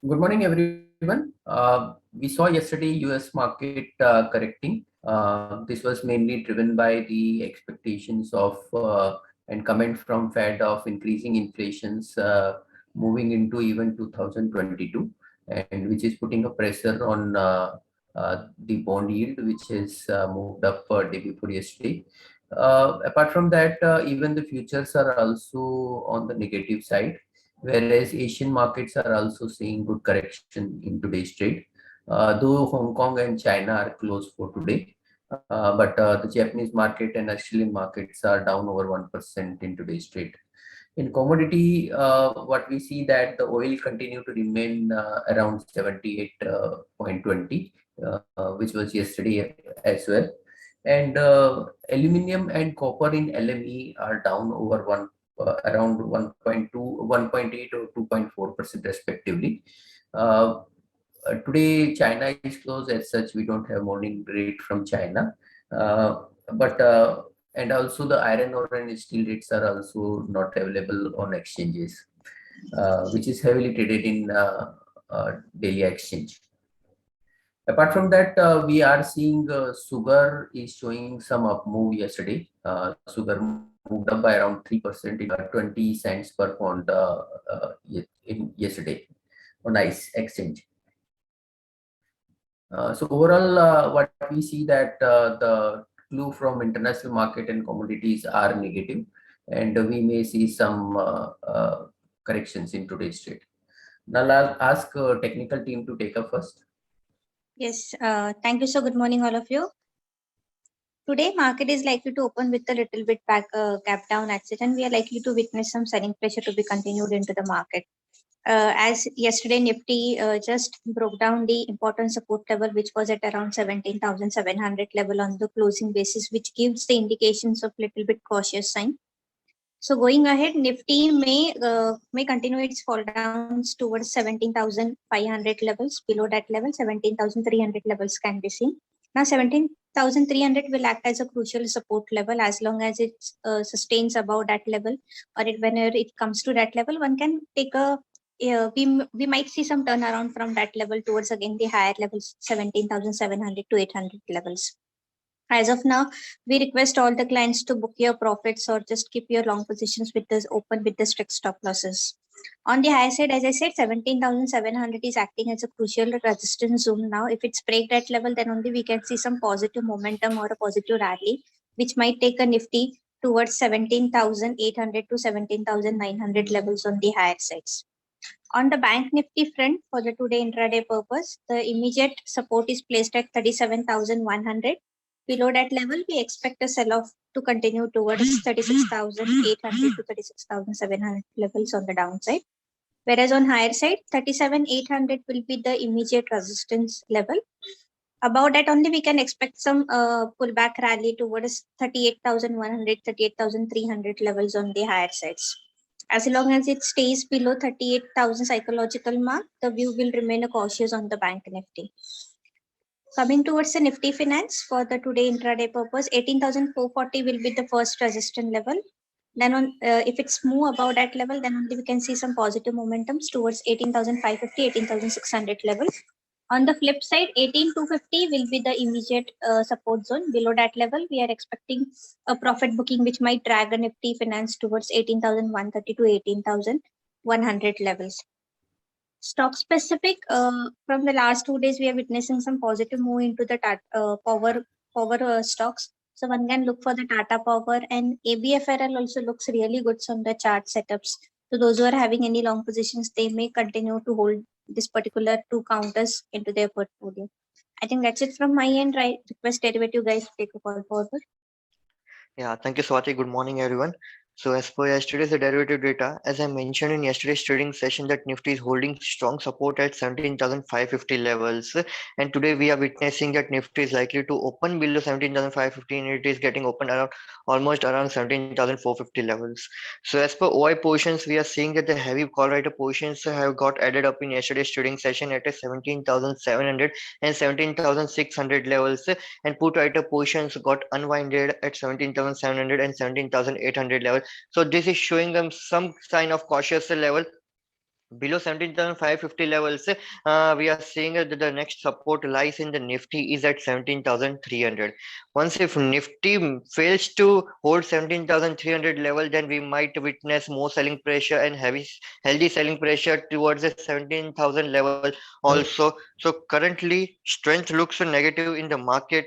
Good morning, everyone. We saw yesterday US market correcting. This was mainly driven by the expectations of and comment from Fed of increasing inflations moving into even 2022, and which is putting a pressure on the bond yield, which has moved up day before yesterday. Apart from that, even the futures are also on the negative side, whereas Asian markets are also seeing good correction in today's trade. Though Hong Kong and China are closed for today, but the Japanese market and Australian markets are down over 1% in today's trade. In commodity, what we see that the oil continue to remain around 78.20, which was yesterday as well. And aluminum and copper in LME are down over around 1.2, 1.8 or 2.4% respectively. Uh, Today, China is closed. As such, we don't have morning rate from China. But and also the iron ore and steel rates are also not available on exchanges, which is heavily traded in daily exchange. Apart from that, we are seeing sugar is showing some up move yesterday. Sugar moved up by around 3% in 20 cents per pound in yesterday on ICE exchange. So overall, what we see that the clue from international market and commodities are negative, and we may see some corrections in today's trade. Now I'll ask technical team to take up first. Yes, thank you. So good morning, all of you. Today, market is likely to open with a little bit gap down exit, and we are likely to witness some selling pressure to be continued into the market. As yesterday, Nifty just broke down the important support level, which was at around 17,700 level on the closing basis, which gives the indications of little bit cautious sign. So going ahead, Nifty may continue its fall downs towards 17,500 levels. Below that level, 17,300 levels can be seen. Now, 17,300 will act as a crucial support level as long as it sustains above that level, or whenever it comes to that level, one can take a we might see some turnaround from that level towards again the higher levels, 17,700 to 800 levels. As of now, we request all the clients to book your profits or just keep your long positions with this open with the strict stop losses. On the high side, as I said, 17,700 is acting as a crucial resistance zone now. If it's break that level, then only we can see some positive momentum or a positive rally, which might take a Nifty towards 17,800 to 17,900 levels on the higher sides. On the bank Nifty front, for the today intraday purpose, the immediate support is placed at 37,100. Below that level, we expect a sell-off to continue towards 36,800 to 36,700 levels on the downside. Whereas on higher side, 37,800 will be the immediate resistance level. Above that only we can expect some pullback rally towards 38,100, 38,300 levels on the higher sides. As long as it stays below 38,000 psychological mark, the view will remain cautious on the bank Nifty. Coming towards the Nifty Finance for the today intraday purpose, 18,440 will be the first resistance level. Then on if it's move above that level, then only we can see some positive momentums towards 18,550, 18,600 level. On the flip side, 18,250 will be the immediate support zone. Below that level, we are expecting a profit booking which might drag a Nifty Finance towards 18,130 to 18,100 levels. Stock specific, from the last 2 days, we are witnessing some positive move into the power stocks. So one can look for the Tata Power, and ABFRL also looks really good on the chart setups. So those who are having any long positions, they may continue to hold this particular two counters into their portfolio. I think that's it from my end. I request derivative guys to take a call forward. Yeah, thank you, Swati. Good morning, everyone. So as per yesterday's derivative data, as I mentioned in yesterday's trading session, that Nifty is holding strong support at 17,550 levels. And today we are witnessing that Nifty is likely to open below 17,550 and it is getting open around almost around 17,450 levels. So as per OI positions, we are seeing that the heavy call writer positions have got added up in yesterday's trading session at a 17,700 and 17,600 levels, and put writer positions got unwinded at 17,700 and 17,800 level. So this is showing them some sign of cautious level below 17,550 levels, we are seeing that the next support lies in the Nifty is at 17,300. Once if Nifty fails to hold 17,300 level, then we might witness more selling pressure and healthy selling pressure towards the 17,000 level also. So currently strength looks negative in the market,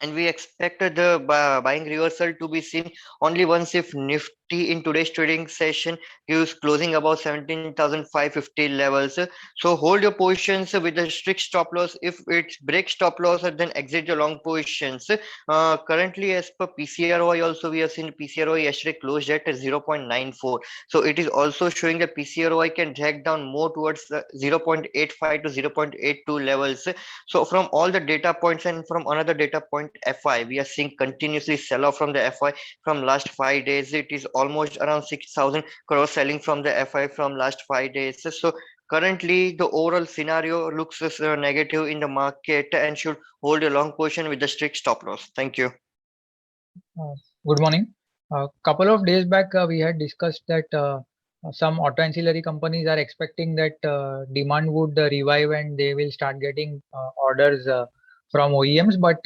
and we expect the buying reversal to be seen only once if Nifty in today's trading session gives closing above 17,550 levels. So hold your positions with a strict stop loss. If it breaks stop loss, then exit the long positions. Currently, as per PCROI, also we have seen PCROI yesterday closed at 0.94. So it is also showing that PCROI can drag down more towards 0.85 to 0.82 levels. So from all the data points and from another data point FI, we are seeing continuously sell off from the FI from last 5 days. It is almost around 6,000 crores selling from the FI from last 5 days. So currently the overall scenario looks negative in the market and should hold a long position with the strict stop loss. Thank you. Good morning. A couple of days back, we had discussed that some auto ancillary companies are expecting that demand would revive and they will start getting orders from OEMs. But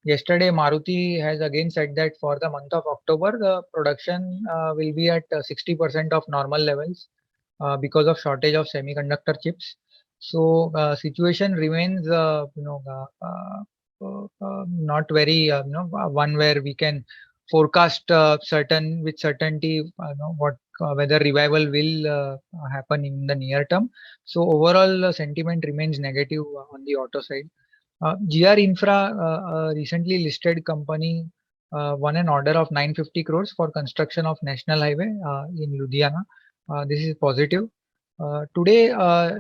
yesterday, Maruti has again said that for the month of October, the production will be at 60% of normal levels because of shortage of semiconductor chips. So situation remains, not very, one where we can forecast with certainty, what whether revival will happen in the near term. So overall sentiment remains negative on the auto side. GR Infra, a recently listed company, won an order of 950 crores for construction of National Highway in Ludhiana. This is positive. Today,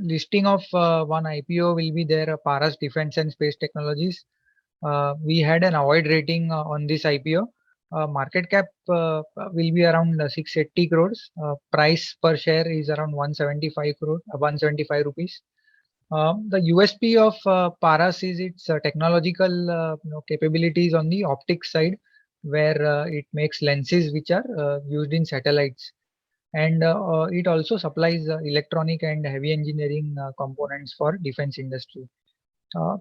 listing of one IPO will be there, Paras Defense and Space Technologies. We had an avoid rating on this IPO. Market cap will be around 680 crores. Price per share is around 175 rupees. The USP of Paras is its technological capabilities on the optics side, where it makes lenses which are used in satellites, and it also supplies electronic and heavy engineering components for defense industry. Uh,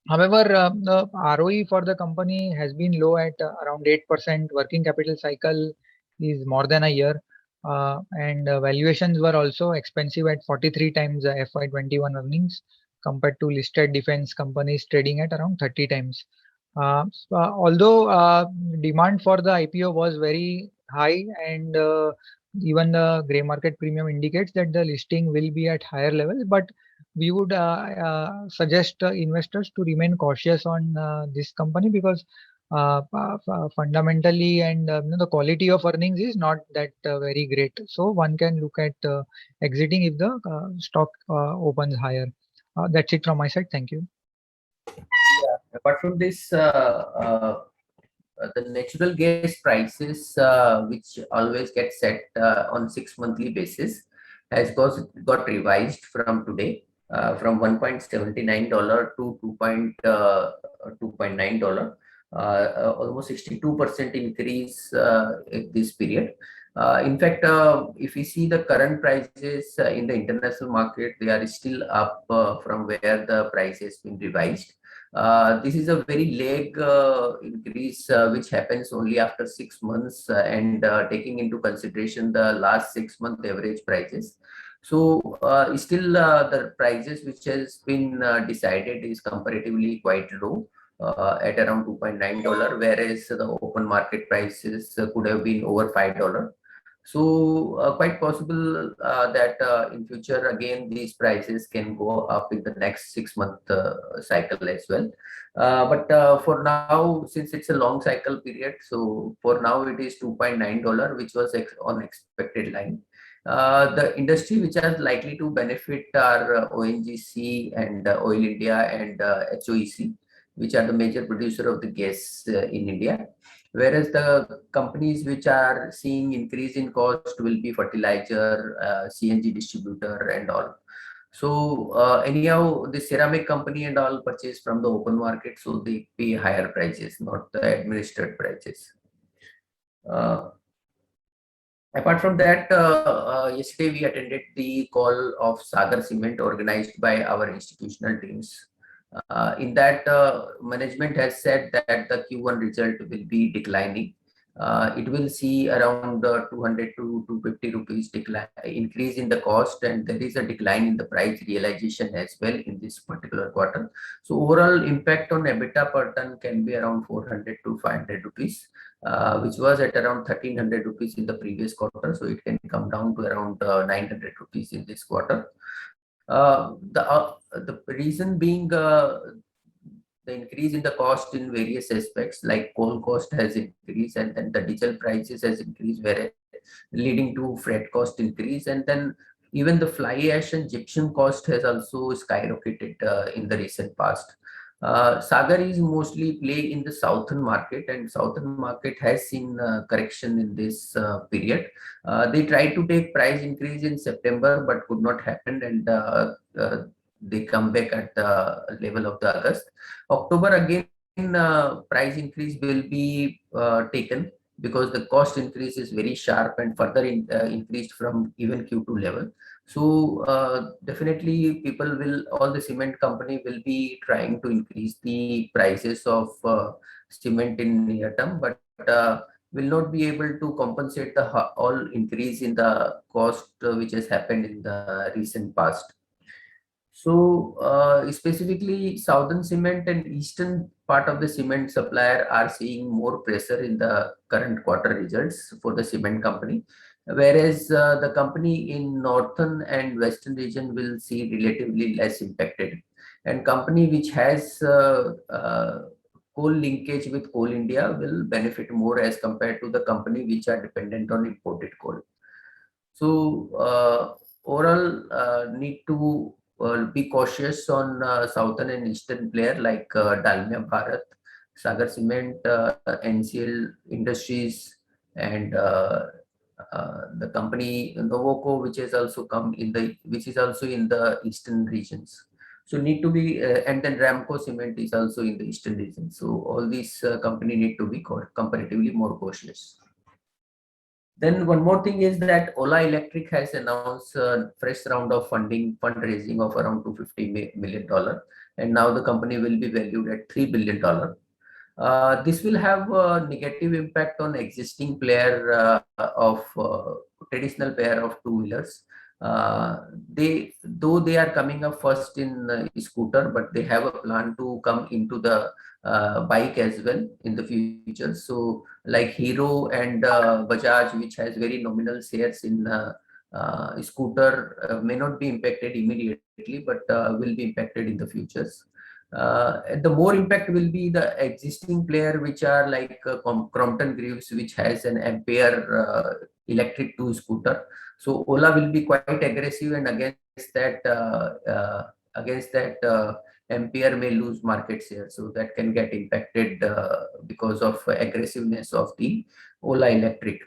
However, the ROE for the company has been low at around 8%. Working capital cycle is more than a year, and valuations were also expensive at 43 times FY21 earnings compared to listed defense companies trading at around 30 times. Although demand for the IPO was very high, and even the grey market premium indicates that the listing will be at higher levels, but we would suggest investors to remain cautious on this company because fundamentally and the quality of earnings is not that very great. So one can look at exiting if the stock opens higher. That's it from my side. Thank you. Yeah. Apart from this, the natural gas prices, which always get set on 6 monthly basis, has got revised from today, from $1.79 to $2.9, almost 62% increase in this period. In fact, if we see the current prices in the international market, they are still up from where the price has been revised. This is a very lag increase which happens only after 6 months, and taking into consideration the last 6 month average prices. So still the prices which has been decided is comparatively quite low at around $2.9, whereas the open market prices could have been over $5. So quite possible that in future again these prices can go up in the next 6 month cycle as well. But for now, since it's a long cycle period, so for now it is $2.9, which was on expected line. The industry which are likely to benefit are ONGC and Oil India and HOEC, which are the major producer of the gas in India. Whereas the companies which are seeing increase in cost will be fertilizer, CNG distributor and all. So anyhow, the ceramic company and all purchase from the open market, so they pay higher prices, not the administered prices. Apart from that, yesterday we attended the call of Sagar Cement organized by our institutional teams. In that, management has said that the Q1 result will be declining. It will see around 200 to 250 rupees decline, increase in the cost, and there is a decline in the price realization as well in this particular quarter. So overall impact on EBITDA per ton can be around 400 to 500 rupees. Which was at around 1300 rupees in the previous quarter. So it can come down to around 900 rupees in this quarter. The reason being the increase in the cost in various aspects, like coal cost has increased, and then the diesel prices has increased, where leading to freight cost increase, and then even the fly ash and gypsum cost has also skyrocketed in the recent past. Sagar is mostly play in the southern market, and southern market has seen correction in this period. They tried to take price increase in September, but could not happen, and they come back at the level of the August. October again, price increase will be taken because the cost increase is very sharp and further increased from even Q2 level. So definitely all the cement company will be trying to increase the prices of cement in near term, but will not be able to compensate the all increase in the cost which has happened in the recent past. So specifically southern cement and eastern part of the cement supplier are seeing more pressure in the current quarter results for the cement company, whereas the company in northern and western region will see relatively less impacted. And company which has coal linkage with Coal India will benefit more as compared to the company which are dependent on imported coal. So overall need to be cautious on southern and eastern player like Dalmia Bharat, Sagar Cement, NCL Industries, and the company Novoco, which is also in the eastern regions. So need to be, and then Ramco Cement is also in the eastern region. So all these company need to be comparatively more cautious. Then one more thing is that Ola Electric has announced a fresh round of fundraising of around $250 million, and now the company will be valued at $3 billion. This will have a negative impact on existing player of traditional pair of two-wheelers. Though they are coming up first in scooter, but they have a plan to come into the bike as well in the future. So like Hero and Bajaj, which has very nominal shares in scooter, may not be impacted immediately, but will be impacted in the futures. The more impact will be the existing player, which are like Crompton Greaves, which has an Ampere electric two scooter. So Ola will be quite aggressive, and against that Ampere may lose market share. So that can get impacted because of aggressiveness of the Ola Electric.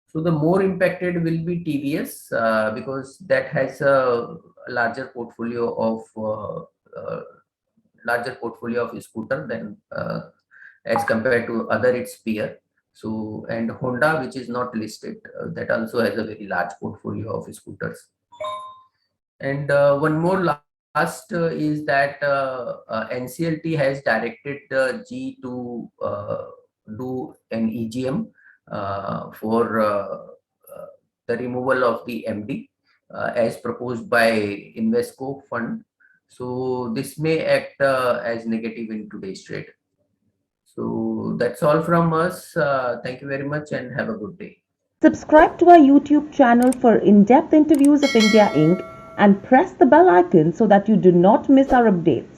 So the more impacted will be TVS because that has a larger portfolio of scooter than as compared to other its peer. So, and Honda, which is not listed, that also has a very large portfolio of scooters. And one more last is that NCLT has directed G to do an EGM for the removal of the MD as proposed by Invesco Fund. So this may act as negative in today's trade. So that's all from us. Thank you very much and have a good day. Subscribe to our YouTube channel for in-depth interviews of India Inc. and press the bell icon so that you do not miss our updates.